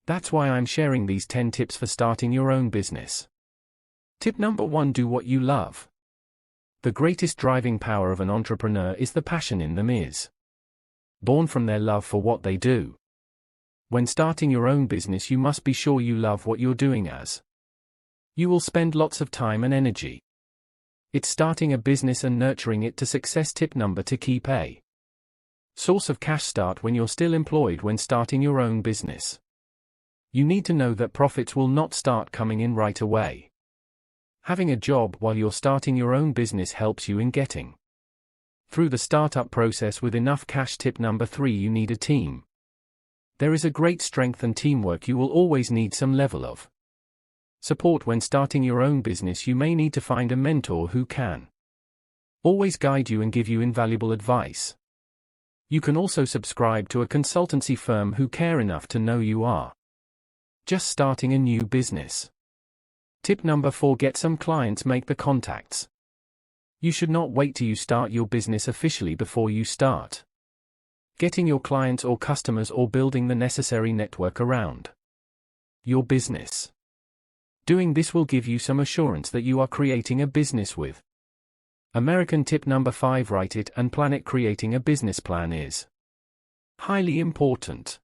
That's why I'm sharing these 10 tips for starting your own business. Tip number 1: do what you love. The greatest driving power of an entrepreneur is the passion in them is born from their love for what they do. When starting your own business, you must be sure you love what you're doing, as you will spend lots of time and energy. It's starting a business and nurturing it to success. Tip number 2: keep a source of cash. Start when you're still employed. When starting your own business, you need to know that profits will not start coming in right away. Having a job while you're starting your own business helps you in getting through the startup process with enough cash. Tip number 3: you need a team. There is a great strength in teamwork. You will always need some level of support when starting your own business. You may need to find a mentor who can always guide you and give you invaluable advice. You can also subscribe to a consultancy firm who care enough to know you are just starting a new business. Tip number 4: get some clients. Make the contacts. You should not wait till you start your business officially before you start getting your clients or customers or building the necessary network around your business. Doing this will give you some assurance that you are creating a business with American. Tip number 5: write it and plan it. Creating a business plan is highly important.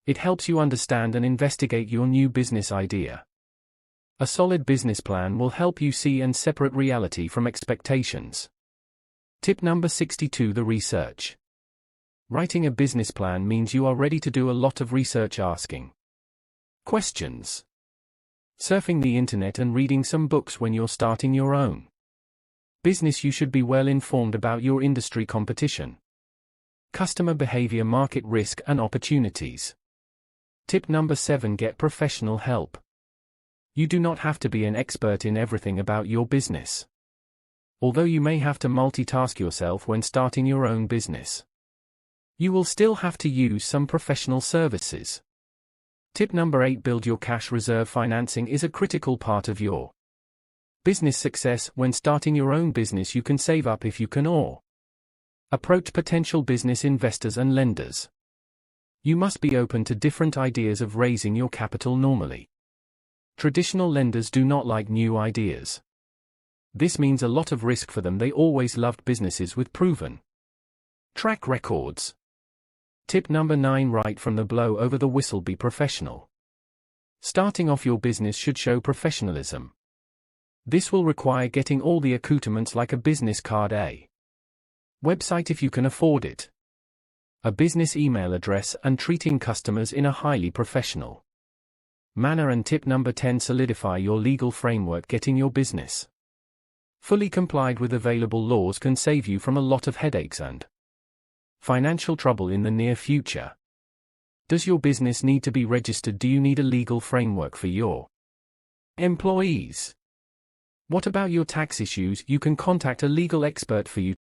It helps you understand and investigate your new business idea. A solid business plan will help you see and separate reality from expectations. Tip number 62: the research. Writing a business plan means you are ready to do a lot of research, asking questions, surfing the internet and reading some books. When you're starting your own business, you should be well informed about your industry, competition, customer behavior, market risk and opportunities. Tip number 7: get professional help. You do not have to be an expert in everything about your business. Although you may have to multitask yourself when starting your own business, you will still have to use some professional services. Tip number 8: build your cash reserve. Financing is a critical part of your business success. When starting your own business, you can save up if you can, or approach potential business investors and lenders. You must be open to different ideas of raising your capital. Normally, traditional lenders do not like new ideas. This means a lot of risk for them. They always loved businesses with proven track records. Tip number 9: right from the blow over the whistle. Be professional. Starting off your business should show professionalism. This will require getting all the accoutrements like a business card, a website if you can afford it, a business email address, and treating customers in a highly professional manner. And tip number 10: solidify your legal framework. Getting your business fully complied with available laws can save you from a lot of headaches and financial trouble in the near future. Does your business need to be registered? Do you need a legal framework for your employees? What about your tax issues? You can contact a legal expert for you.